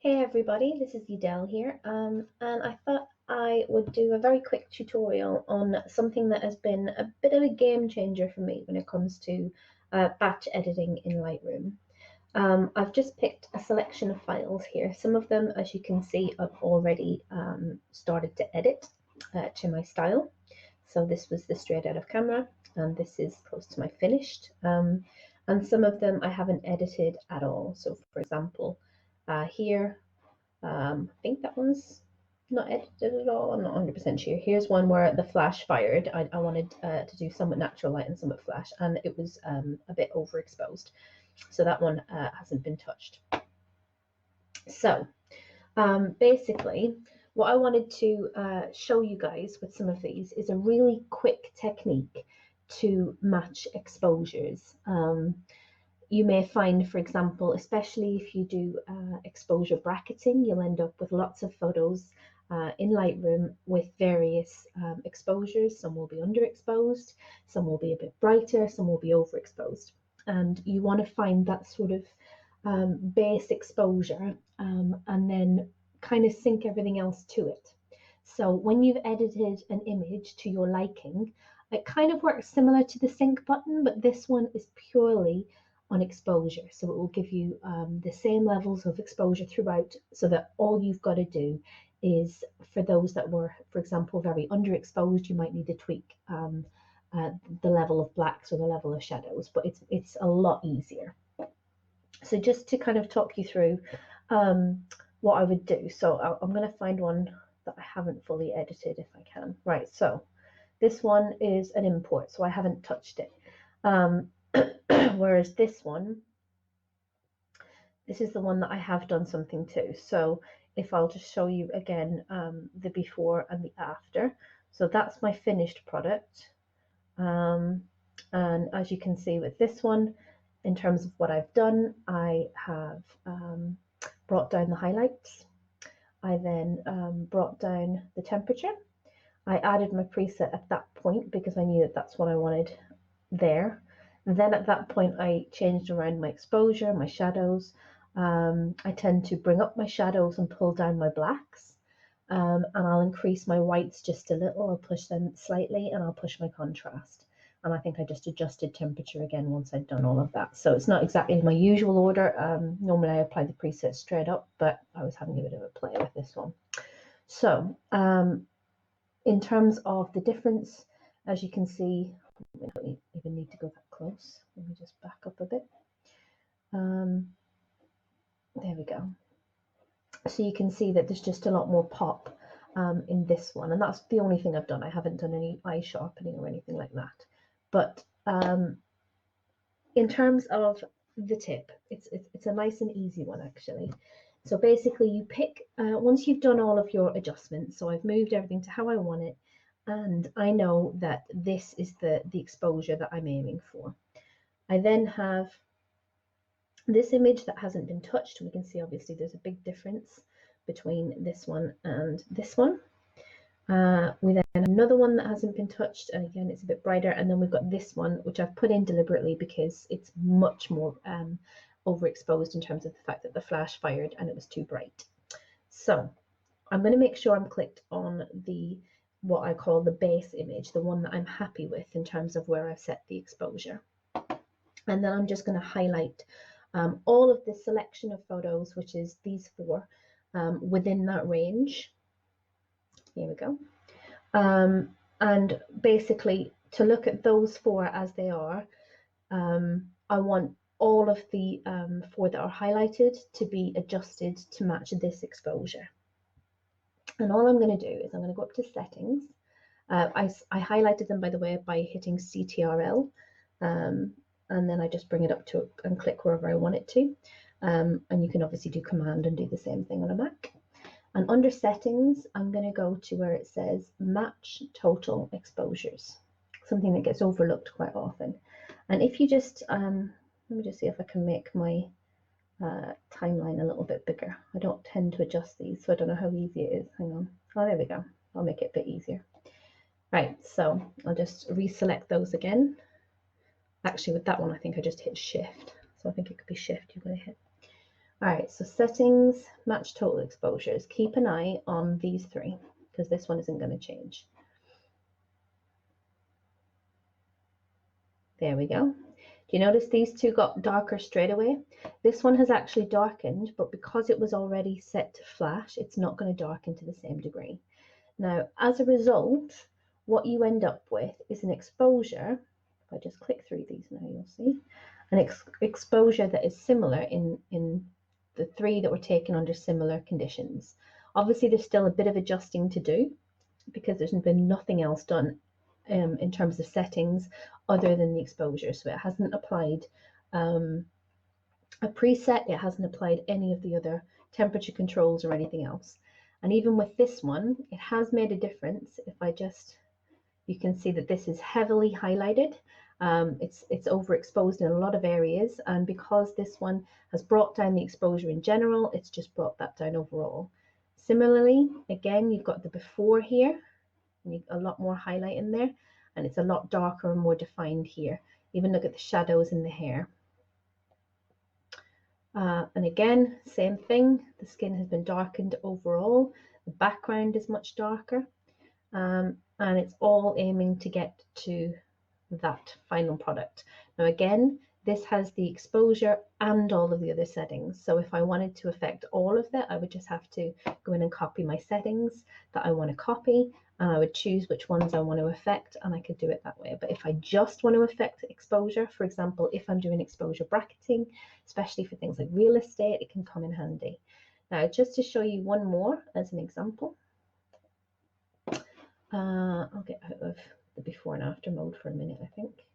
Hey everybody, this is Udell here, and I thought I would do a very quick tutorial on something that has been a bit of a game changer for me when it comes to batch editing in Lightroom. I've just picked a selection of files here. Some of them, as you can see, I've already started to edit to my style. So this was the straight out of camera, and this is close to my finished. And some of them I haven't edited at all. So for example, here, I think that one's not edited at all. I'm not 100% sure. Here's one where the flash fired. I wanted to do somewhat natural light and somewhat flash, and it was a bit overexposed. So that one hasn't been touched. So basically, what I wanted to show you guys with some of these is a really quick technique to match exposures. You may find, for example, especially if you do exposure bracketing, you'll end up with lots of photos in Lightroom with various exposures. Some will be underexposed, some will be a bit brighter, some will be overexposed. And you want to find that sort of base exposure and then kind of sync everything else to it. So when you've edited an image to your liking, it kind of works similar to the sync button, but this one is purely on exposure. So it will give you the same levels of exposure throughout, so that all you've got to do is, for those that were, for example, very underexposed, you might need to tweak the level of blacks or the level of shadows, but it's a lot easier. So just to kind of talk you through what I would do. So I'm going to find one that I haven't fully edited if I can. Right, so this one is an import, so I haven't touched it. Whereas this one, this is the one that I have done something to. So if I'll just show you again the before and the after. So that's my finished product. And as you can see with this one, in terms of what I've done, I have brought down the highlights. I then brought down the temperature. I added my preset at that point because I knew that that's what I wanted there. And then at that point, I changed around my exposure, my shadows. I tend to bring up my shadows and pull down my blacks. And I'll increase my whites just a little. I'll push them slightly, and I'll push my contrast. And I think I just adjusted temperature again once I'd done all of that. So it's not exactly my usual order. Normally I apply the preset straight up, but I was having a bit of a play with this one. So in terms of the difference, as you can see, I don't even need to go that close. Let me just back up a bit. There we go. So you can see that there's just a lot more pop in this one, and that's the only thing I've done. I haven't done any eye sharpening or anything like that. But in terms of the tip, it's a nice and easy one actually. So basically you pick, once you've done all of your adjustments, so I've moved everything to how I want it, and I know that this is the exposure that I'm aiming for. I then have this image that hasn't been touched. We can see obviously there's a big difference between this one and this one. We then have another one that hasn't been touched, and again it's a bit brighter, and then we've got this one which I've put in deliberately because it's much more overexposed in terms of the fact that the flash fired and it was too bright. So I'm going to make sure I'm clicked on the what I call the base image, the one that I'm happy with in terms of where I've set the exposure. And then I'm just going to highlight all of this selection of photos, which is these four, within that range. Here we go. And basically, to look at those four as they are, I want all of the four that are highlighted to be adjusted to match this exposure. And all I'm going to do is I'm going to go up to settings. I highlighted them, by the way, by hitting CTRL. And then I just bring it up to and click wherever I want it to. And you can obviously do Command and do the same thing on a Mac. And under settings, I'm going to go to where it says match total exposures, something that gets overlooked quite often. And if you just, let me just see if I can make my timeline a little bit bigger. I don't tend to adjust these, so I don't know how easy it is. Hang on. Oh, there we go. I'll make it a bit easier. Right, so I'll just reselect those again. Actually, with that one, I think I just hit Shift. So I think it could be Shift you're going to hit. All right, so settings, match total exposures. Keep an eye on these three because this one isn't going to change. There we go. Do you notice these two got darker straight away? This one has actually darkened, but because it was already set to flash, it's not going to darken to the same degree. Now, as a result, what you end up with is an exposure. If I just click through these now, you'll see an exposure that is similar in the three that were taken under similar conditions. Obviously, there's still a bit of adjusting to do because there's been nothing else done in terms of settings other than the exposure. So it hasn't applied a preset, it hasn't applied any of the other temperature controls or anything else. And even with this one, it has made a difference. If I just, you can see that this is heavily highlighted. It's overexposed in a lot of areas, and because this one has brought down the exposure in general, it's just brought that down overall. Similarly, again, you've got the before here, and a lot more highlight in there, and it's a lot darker and more defined here. Even look at the shadows in the hair. And again, same thing, the skin has been darkened overall, the background is much darker, and it's all aiming to get to that final product. Now again, this has the exposure and all of the other settings. So if I wanted to affect all of that, I would just have to go in and copy my settings that I want to copy, and I would choose which ones I want to affect, and I could do it that way. But if I just want to affect exposure, for example, if I'm doing exposure bracketing, especially for things like real estate, it can come in handy. Now, just to show you one more as an example, I'll get out of the before and after mode for a minute, I think.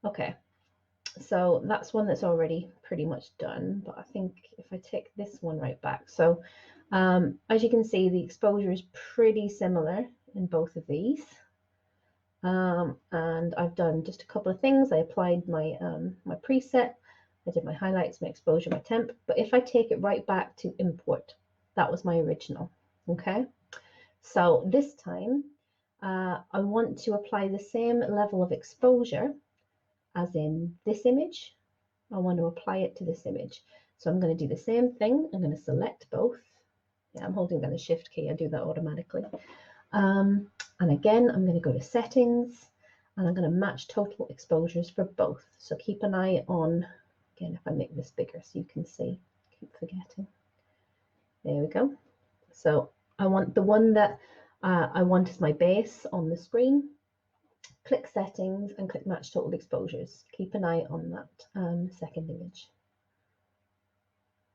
Okay, so that's one that's already pretty much done, but I think if I take this one right back, so as you can see, the exposure is pretty similar in both of these, and I've done just a couple of things. I applied my my preset, I did my highlights, my exposure, my temp, but if I take it right back to import, that was my original. Okay, so this time I want to apply the same level of exposure as in this image. I want to apply it to this image. So I'm going to do the same thing. I'm going to select both. Yeah, I'm holding down the shift key. I do that automatically. And again, I'm going to go to settings and I'm going to match total exposures for both. So keep an eye on, again, if I make this bigger so you can see, keep forgetting. There we go. So I want the one that I want as my base on the screen. Click settings and click match total exposures. Keep an eye on that second image.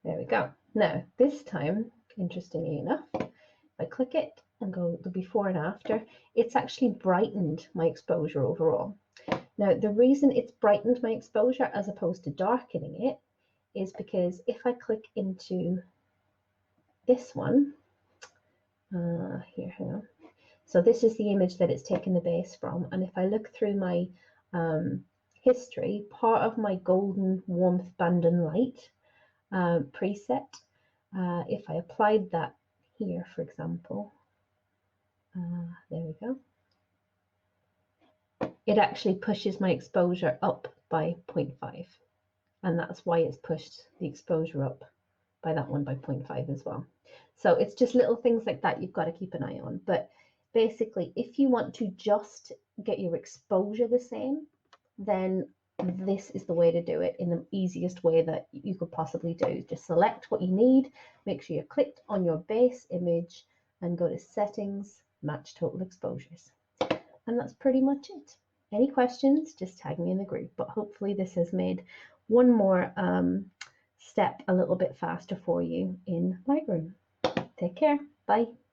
There we go. Now, this time, interestingly enough, if I click it and go the before and after, it's actually brightened my exposure overall. Now, the reason it's brightened my exposure as opposed to darkening it is because if I click into this one, here, hang on. So this is the image that it's taken the base from. And if I look through my history, part of my golden warmth band and light preset, if I applied that here, for example, there we go, it actually pushes my exposure up by 0.5. And that's why it's pushed the exposure up by that one by 0.5 as well. So it's just little things like that you've got to keep an eye on. But basically, if you want to just get your exposure the same, then this is the way to do it in the easiest way that you could possibly do. Just select what you need, make sure you're clicked on your base image and go to settings, match total exposures. And that's pretty much it. Any questions, just tag me in the group. But hopefully this has made one more step a little bit faster for you in Lightroom. Take care. Bye.